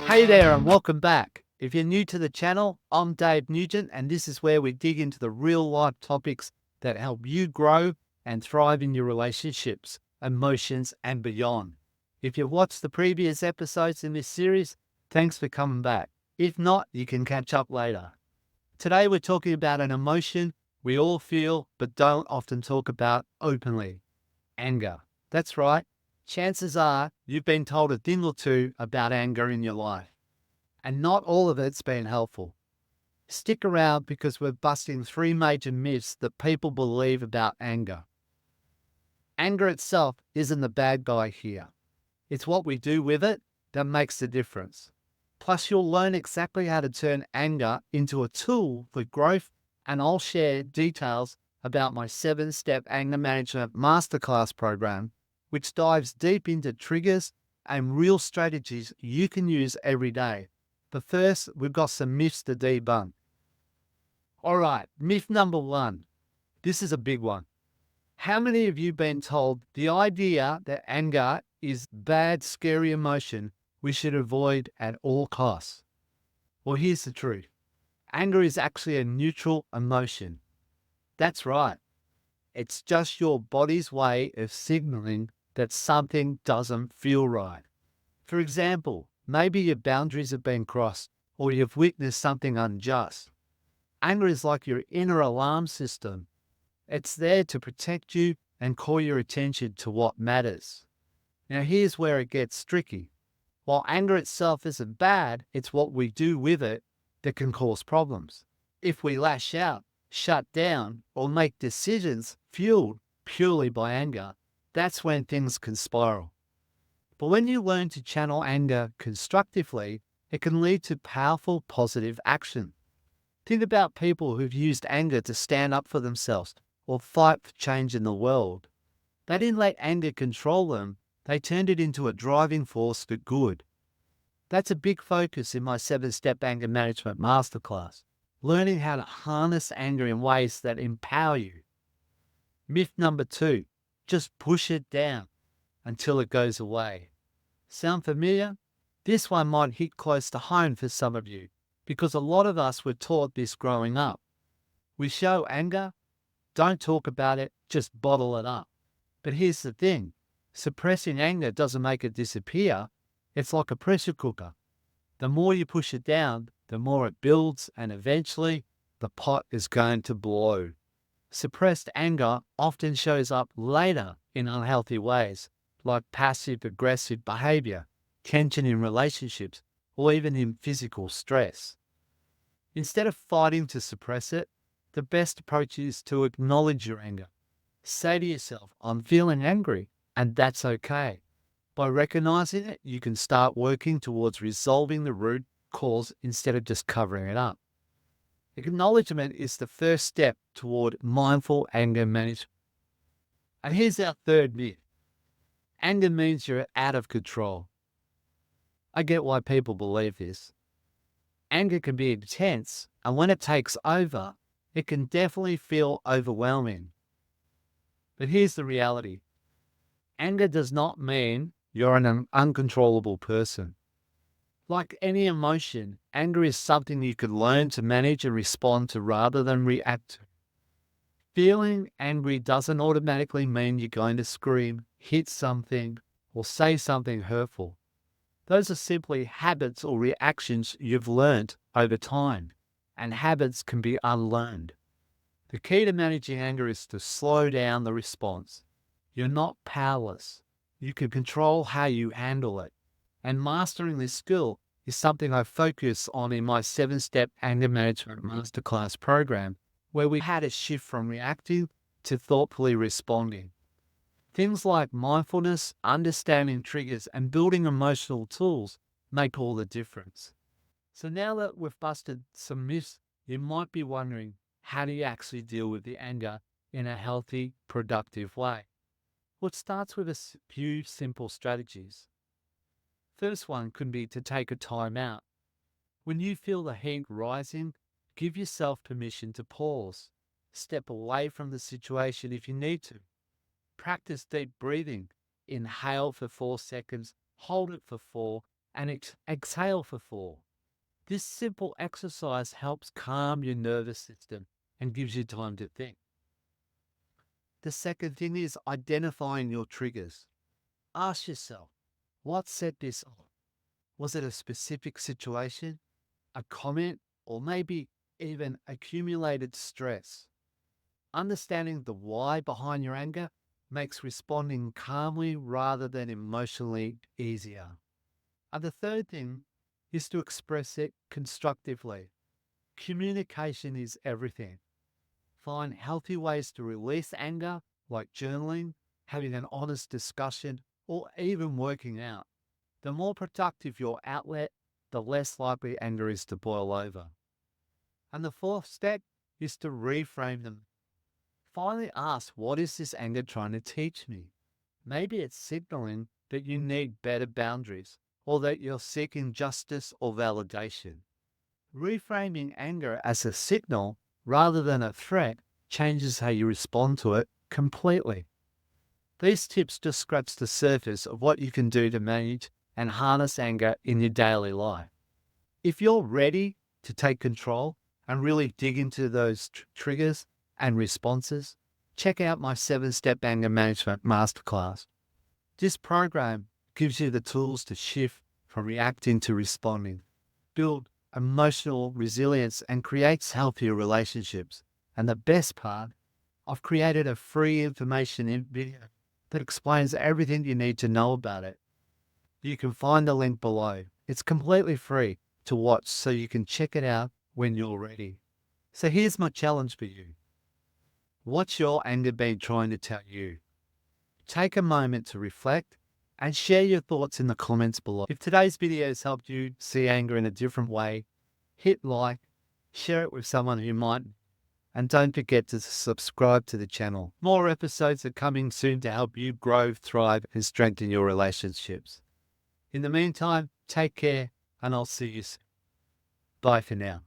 Hey there and welcome back. If you're new to the channel, I'm Dave Nugent and this is where we dig into the real life topics that help you grow and thrive in your relationships, emotions and beyond. If you've watched the previous episodes in this series, thanks for coming back. If not, you can catch up later. Today we're talking about an emotion we all feel but don't often talk about openly: anger. That's right. Chances are you've been told a thing or two about anger in your life, and not all of it's been helpful. Stick around because we're busting three major myths that people believe about anger. Anger itself isn't the bad guy here. It's what we do with it that makes the difference. Plus, you'll learn exactly how to turn anger into a tool for growth, and I'll share details about my 7-step anger management masterclass program, which dives deep into triggers and real strategies you can use every day. But first, we've got some myths to debunk. All right, myth number one. This is a big one. How many of you been told the idea that anger is bad, scary emotion we should avoid at all costs? Well, here's the truth. Anger is actually a neutral emotion. That's right. It's just your body's way of signaling that something doesn't feel right. For example, maybe your boundaries have been crossed or you've witnessed something unjust. Anger is like your inner alarm system. It's there to protect you and call your attention to what matters. Now, here's where it gets tricky. While anger itself isn't bad, it's what we do with it that can cause problems. If we lash out, shut down, or make decisions fueled purely by anger, that's when things can spiral. But when you learn to channel anger constructively, it can lead to powerful positive action. Think about people who've used anger to stand up for themselves or fight for change in the world. They didn't let anger control them, they turned it into a driving force for good. That's a big focus in my 7-step anger management masterclass, learning how to harness anger in ways that empower you. Myth number two, just push it down until it goes away. Sound familiar? This one might hit close to home for some of you because a lot of us were taught this growing up. We show anger, don't talk about it, just bottle it up. But here's the thing, suppressing anger doesn't make it disappear. It's like a pressure cooker. The more you push it down, the more it builds, and eventually the pot is going to blow. Suppressed anger often shows up later in unhealthy ways, like passive-aggressive behavior, tension in relationships, or even in physical stress. Instead of fighting to suppress it, the best approach is to acknowledge your anger. Say to yourself, I'm feeling angry, and that's okay. By recognizing it, you can start working towards resolving the root cause instead of just covering it up. Acknowledgement is the first step toward mindful anger management. And here's our third myth. Anger means you're out of control. I get why people believe this. Anger can be intense, and when it takes over, it can definitely feel overwhelming. But here's the reality. Anger does not mean you're an uncontrollable person. Like any emotion, anger is something you can learn to manage and respond to rather than react to. Feeling angry doesn't automatically mean you're going to scream, hit something, or say something hurtful. Those are simply habits or reactions you've learnt over time, and habits can be unlearned. The key to managing anger is to slow down the response. You're not powerless. You can control how you handle it. And mastering this skill is something I focus on in my 7-step anger management masterclass program, where we had to shift from reacting to thoughtfully responding. Things like mindfulness, understanding triggers, and building emotional tools make all the difference. So now that we've busted some myths, you might be wondering, how do you actually deal with the anger in a healthy, productive way? Well, it starts with a few simple strategies. First one could be to take a time out. When you feel the heat rising, give yourself permission to pause. Step away from the situation if you need to. Practice deep breathing Inhale for 4 seconds, hold it for 4, and exhale for 4. This simple exercise helps calm your nervous system and gives you time to think. The second thing is identifying your triggers. Ask yourself, what set this off? Was it a specific situation, a comment, or maybe even accumulated stress? Understanding the why behind your anger makes responding calmly rather than emotionally easier. And the third thing is to express it constructively. Communication is everything. Find healthy ways to release anger, like journaling, having an honest discussion, or even working out. The more productive your outlet, the less likely anger is to boil over. And the fourth step is to reframe them. Finally ask, what is this anger trying to teach me? Maybe it's signaling that you need better boundaries or that you're seeking justice or validation. Reframing anger as a signal rather than a threat changes how you respond to it completely. These tips just scratch the surface of what you can do to manage and harness anger in your daily life. If you're ready to take control and really dig into those triggers and responses, check out my 7-Step Anger Management Masterclass. This program gives you the tools to shift from reacting to responding, build emotional resilience, and creates healthier relationships. And the best part, I've created a free information video that explains everything you need to know about it. You can find the link below. It's completely free to watch, so you can check it out when you're ready. So here's my challenge for you. What's your anger been trying to tell you? Take a moment to reflect and share your thoughts in the comments below. If today's video has helped you see anger in a different way, hit like, share it with someone who might, and don't forget to subscribe to the channel. More episodes are coming soon to help you grow, thrive, and strengthen your relationships. In the meantime, take care, and I'll see you soon. Bye for now.